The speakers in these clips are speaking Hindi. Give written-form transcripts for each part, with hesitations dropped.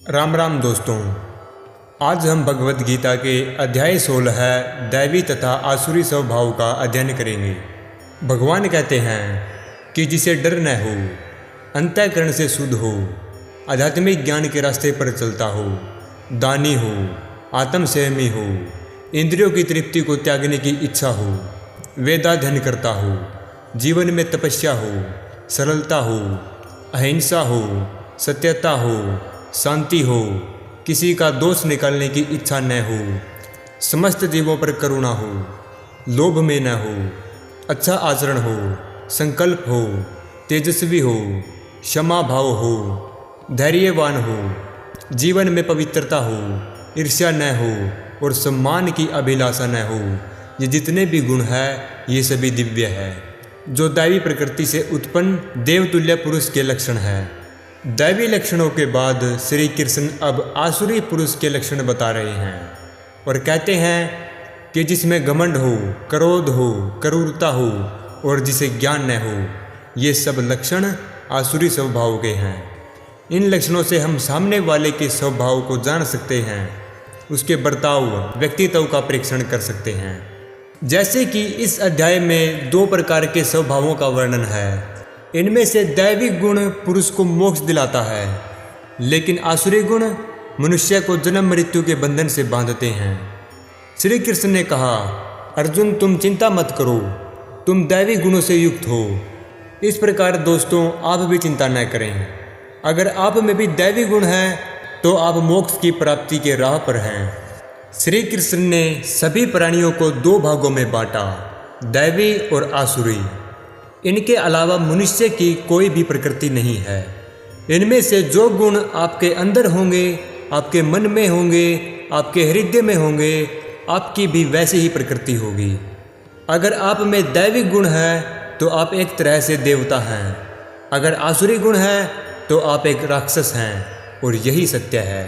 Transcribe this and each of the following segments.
राम राम दोस्तों, आज हम भगवत गीता के अध्याय 16 दैवी तथा आसुरी स्वभाव का अध्ययन करेंगे। भगवान कहते हैं कि जिसे डर न हो, अंतःकरण से शुद्ध हो, आध्यात्मिक ज्ञान के रास्ते पर चलता हो, दानी हो, आत्मसंयमी हो, इंद्रियों की तृप्ति को त्यागने की इच्छा हो, वेदाध्ययन करता हो, जीवन में तपस्या हो, सरलता हो, अहिंसा हो, सत्यता हो, शांति हो, किसी का दोष निकालने की इच्छा न हो, समस्त जीवों पर करुणा हो, लोभ में न हो, अच्छा आचरण हो, संकल्प हो, तेजस्वी हो, क्षमा भाव हो, धैर्यवान हो, जीवन में पवित्रता हो, ईर्ष्या न हो और सम्मान की अभिलाषा न हो। ये जितने भी गुण हैं ये सभी दिव्य है, जो दैवी प्रकृति से उत्पन्न देवतुल्य पुरुष के लक्षण है। दैवी लक्षणों के बाद श्री कृष्ण अब आसुरी पुरुष के लक्षण बता रहे हैं और कहते हैं कि जिसमें घमंड हो, क्रोध हो, क्रूरता हो और जिसे ज्ञान न हो, ये सब लक्षण आसुरी स्वभाव के हैं। इन लक्षणों से हम सामने वाले के स्वभाव को जान सकते हैं, उसके बर्ताव, व्यक्तित्व का परीक्षण कर सकते हैं। जैसे कि इस अध्याय में 2 प्रकार के स्वभावों का वर्णन है। इनमें से दैवी गुण पुरुष को मोक्ष दिलाता है, लेकिन आसुरी गुण मनुष्य को जन्म मृत्यु के बंधन से बांधते हैं। श्री कृष्ण ने कहा, अर्जुन तुम चिंता मत करो, तुम दैवी गुणों से युक्त हो। इस प्रकार दोस्तों आप भी चिंता न करें। अगर आप में भी दैवी गुण हैं तो आप मोक्ष की प्राप्ति के राह पर हैं। श्री कृष्ण ने सभी प्राणियों को 2 भागों में बांटा, दैवी और आसुरी। इनके अलावा मनुष्य की कोई भी प्रकृति नहीं है। इनमें से जो गुण आपके अंदर होंगे, आपके मन में होंगे, आपके हृदय में होंगे, आपकी भी वैसी ही प्रकृति होगी। अगर आप में दैवी गुण है तो आप एक तरह से देवता हैं, अगर आसुरी गुण है तो आप एक राक्षस हैं, और यही सत्य है।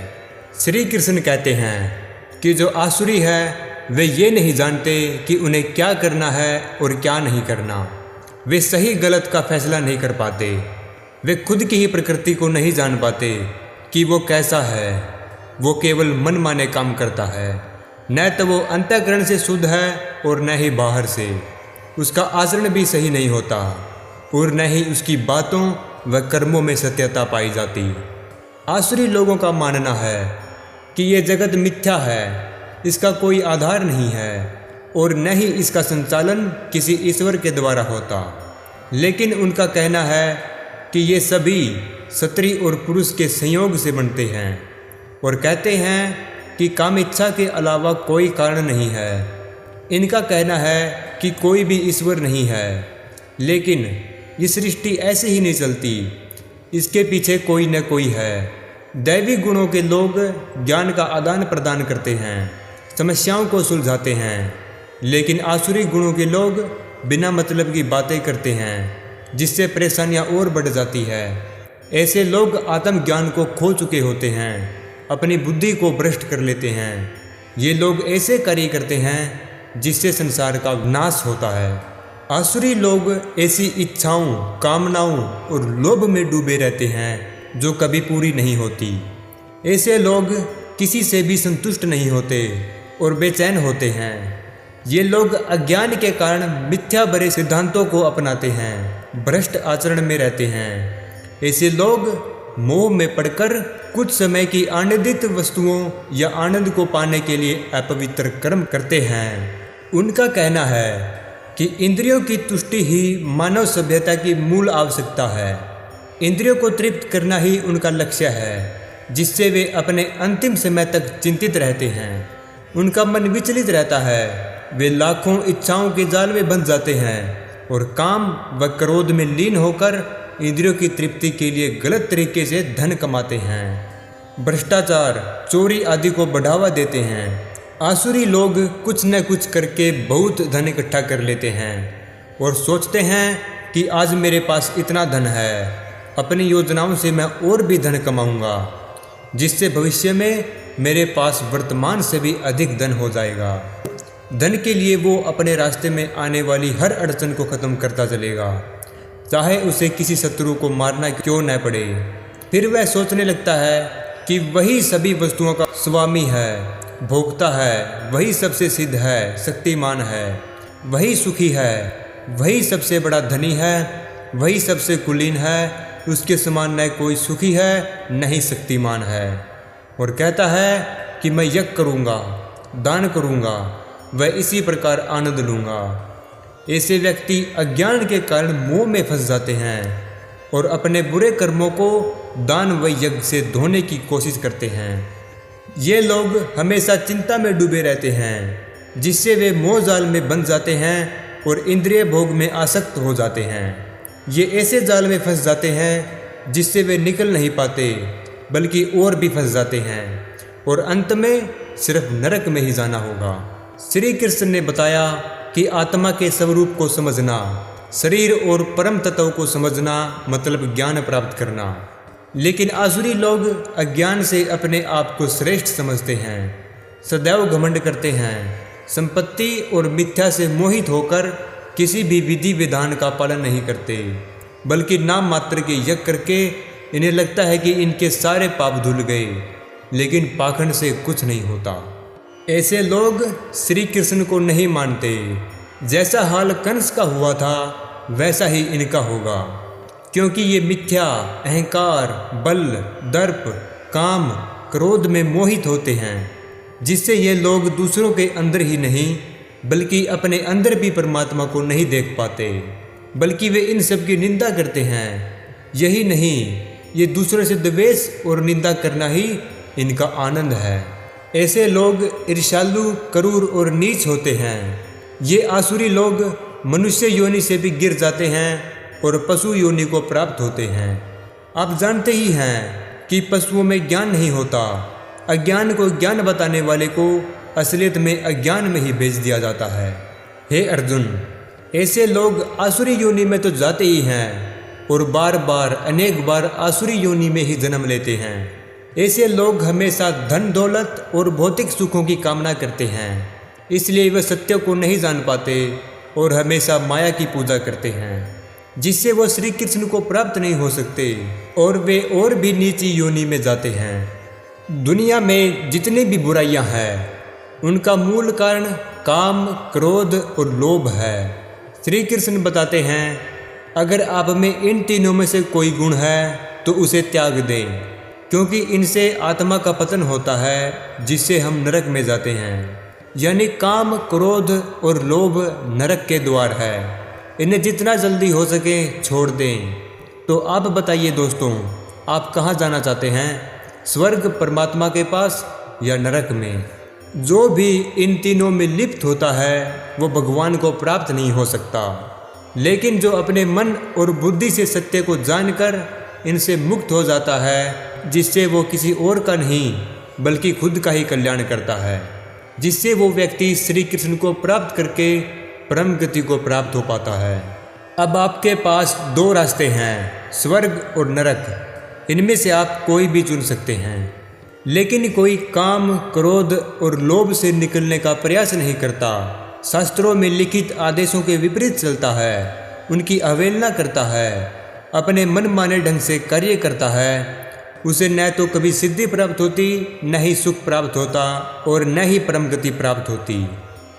श्री कृष्ण कहते हैं कि जो आसुरी है वे ये नहीं जानते कि उन्हें क्या करना है और क्या नहीं करना। वे सही गलत का फैसला नहीं कर पाते। वे खुद की ही प्रकृति को नहीं जान पाते कि वो कैसा है। वो केवल मनमाने काम करता है, न तो वो अंतःकरण से शुद्ध है और न ही बाहर से। उसका आचरण भी सही नहीं होता और न ही उसकी बातों व कर्मों में सत्यता पाई जाती। आसुरी लोगों का मानना है कि ये जगत मिथ्या है, इसका कोई आधार नहीं है और न ही इसका संचालन किसी ईश्वर के द्वारा होता। लेकिन उनका कहना है कि ये सभी स्त्री और पुरुष के संयोग से बनते हैं और कहते हैं कि काम इच्छा के अलावा कोई कारण नहीं है। इनका कहना है कि कोई भी ईश्वर नहीं है, लेकिन ये सृष्टि ऐसे ही नहीं चलती, इसके पीछे कोई न कोई है। दैवी गुणों के लोग ज्ञान का आदान प्रदान करते हैं, समस्याओं को सुलझाते हैं, लेकिन आसुरी गुणों के लोग बिना मतलब की बातें करते हैं, जिससे परेशानियां और बढ़ जाती है। ऐसे लोग आत्मज्ञान को खो चुके होते हैं, अपनी बुद्धि को भ्रष्ट कर लेते हैं। ये लोग ऐसे कार्य करते हैं जिससे संसार का नाश होता है। आसुरी लोग ऐसी इच्छाओं, कामनाओं और लोभ में डूबे रहते हैं जो कभी पूरी नहीं होती। ऐसे लोग किसी से भी संतुष्ट नहीं होते और बेचैन होते हैं। ये लोग अज्ञान के कारण मिथ्या भरे सिद्धांतों को अपनाते हैं, भ्रष्ट आचरण में रहते हैं। ऐसे लोग मोह में पड़कर कुछ समय की आनंदित वस्तुओं या आनंद को पाने के लिए अपवित्र कर्म करते हैं। उनका कहना है कि इंद्रियों की तुष्टि ही मानव सभ्यता की मूल आवश्यकता है। इंद्रियों को तृप्त करना ही उनका लक्ष्य है, जिससे वे अपने अंतिम समय तक चिंतित रहते हैं। उनका मन विचलित रहता है, वे लाखों इच्छाओं के जाल में बंध जाते हैं और काम व क्रोध में लीन होकर इंद्रियों की तृप्ति के लिए गलत तरीके से धन कमाते हैं, भ्रष्टाचार, चोरी आदि को बढ़ावा देते हैं। आसुरी लोग कुछ न कुछ करके बहुत धन इकट्ठा कर लेते हैं और सोचते हैं कि आज मेरे पास इतना धन है, अपनी योजनाओं से मैं और भी धन कमाऊंगा, जिससे भविष्य में मेरे पास वर्तमान से भी अधिक धन हो जाएगा। धन के लिए वो अपने रास्ते में आने वाली हर अड़चन को ख़त्म करता चलेगा, चाहे उसे किसी शत्रु को मारना क्यों न पड़े। फिर वह सोचने लगता है कि वही सभी वस्तुओं का स्वामी है, भोक्ता है, वही सबसे सिद्ध है, शक्तिमान है, वही सुखी है, वही सबसे बड़ा धनी है, वही सबसे कुलीन है, उसके समान न कोई सुखी है न ही शक्तिमान है। और कहता है कि मैं यज्ञ करूँगा, दान करूँगा, वह इसी प्रकार आनंद लूँगा। ऐसे व्यक्ति अज्ञान के कारण मोह में फंस जाते हैं और अपने बुरे कर्मों को दान व यज्ञ से धोने की कोशिश करते हैं। ये लोग हमेशा चिंता में डूबे रहते हैं, जिससे वे मोह जाल में बंध जाते हैं और इंद्रिय भोग में आसक्त हो जाते हैं। ये ऐसे जाल में फंस जाते हैं जिससे वे निकल नहीं पाते, बल्कि और भी फंस जाते हैं और अंत में सिर्फ नरक में ही जाना होगा। श्री कृष्ण ने बताया कि आत्मा के स्वरूप को समझना, शरीर और परम तत्व को समझना मतलब ज्ञान प्राप्त करना। लेकिन आसुरी लोग अज्ञान से अपने आप को श्रेष्ठ समझते हैं, सदैव घमंड करते हैं, संपत्ति और मिथ्या से मोहित होकर किसी भी विधि विधान का पालन नहीं करते, बल्कि नाम मात्र के यज्ञ करके इन्हें लगता है कि इनके सारे पाप धुल गए, लेकिन पाखंड से कुछ नहीं होता। ऐसे लोग श्री कृष्ण को नहीं मानते। जैसा हाल कंस का हुआ था वैसा ही इनका होगा, क्योंकि ये मिथ्या, अहंकार, बल, दर्प, काम, क्रोध में मोहित होते हैं, जिससे ये लोग दूसरों के अंदर ही नहीं बल्कि अपने अंदर भी परमात्मा को नहीं देख पाते, बल्कि वे इन सब की निंदा करते हैं। यही नहीं, ये दूसरों से द्वेष और निंदा करना ही इनका आनंद है। ऐसे लोग ईर्ष्यालु, क्रूर और नीच होते हैं। ये आसुरी लोग मनुष्य योनि से भी गिर जाते हैं और पशु योनि को प्राप्त होते हैं। आप जानते ही हैं कि पशुओं में ज्ञान नहीं होता। अज्ञान को ज्ञान बताने वाले को असलियत में अज्ञान में ही भेज दिया जाता है। हे अर्जुन, ऐसे लोग आसुरी योनि में तो जाते ही हैं और बार बार अनेक बार आसुरी योनि में ही जन्म लेते हैं। ऐसे लोग हमेशा धन दौलत और भौतिक सुखों की कामना करते हैं, इसलिए वे सत्य को नहीं जान पाते और हमेशा माया की पूजा करते हैं, जिससे वो श्री कृष्ण को प्राप्त नहीं हो सकते और वे और भी नीची योनि में जाते हैं। दुनिया में जितनी भी बुराइयां हैं उनका मूल कारण काम, क्रोध और लोभ है। श्री कृष्ण बताते हैं, अगर आप में इन तीनों में से कोई गुण है तो उसे त्याग दें, क्योंकि इनसे आत्मा का पतन होता है, जिससे हम नरक में जाते हैं। यानी काम, क्रोध और लोभ नरक के द्वार है। इन्हें जितना जल्दी हो सके छोड़ दें। तो आप बताइए दोस्तों, आप कहाँ जाना चाहते हैं, स्वर्ग परमात्मा के पास या नरक में? जो भी इन तीनों में लिप्त होता है वो भगवान को प्राप्त नहीं हो सकता। लेकिन जो अपने मन और बुद्धि से सत्य को जानकर इनसे मुक्त हो जाता है, जिससे वो किसी और का नहीं बल्कि खुद का ही कल्याण करता है, जिससे वो व्यक्ति श्री कृष्ण को प्राप्त करके परम गति को प्राप्त हो पाता है। अब आपके पास दो रास्ते हैं, स्वर्ग और नरक। इनमें से आप कोई भी चुन सकते हैं। लेकिन कोई काम, क्रोध और लोभ से निकलने का प्रयास नहीं करता, शास्त्रों में लिखित आदेशों के विपरीत चलता है, उनकी अवहेलना करता है, अपने मन माने ढंग से कार्य करता है, उसे न तो कभी सिद्धि प्राप्त होती, न ही सुख प्राप्त होता और न ही परम गति प्राप्त होती।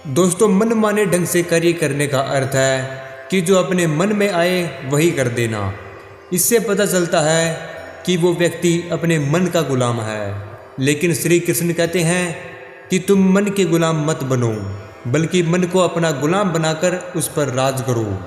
दोस्तों, मन माने ढंग से कार्य करने का अर्थ है कि जो अपने मन में आए वही कर देना। इससे पता चलता है कि वो व्यक्ति अपने मन का गुलाम है। लेकिन श्री कृष्ण कहते हैं कि तुम मन के गुलाम मत बनो, बल्कि मन को अपना गुलाम बनाकर उस पर राज करो।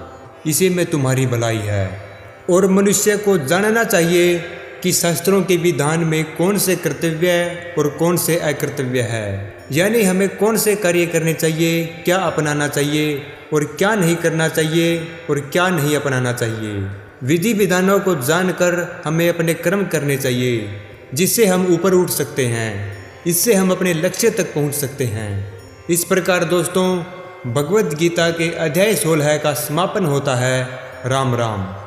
इसी में तुम्हारी भलाई है। और मनुष्य को जानना चाहिए कि शास्त्रों के विधान में कौन से कर्तव्य और कौन से अकर्तव्य है, यानी हमें कौन से कार्य करने चाहिए, क्या अपनाना चाहिए और क्या नहीं करना चाहिए और क्या नहीं अपनाना चाहिए। विधि विधानों को जानकर हमें अपने कर्म करने चाहिए, जिससे हम ऊपर उठ सकते हैं, इससे हम अपने लक्ष्य तक पहुंच सकते हैं। इस प्रकार दोस्तों, भगवद गीता के अध्याय 16 का समापन होता है। राम राम।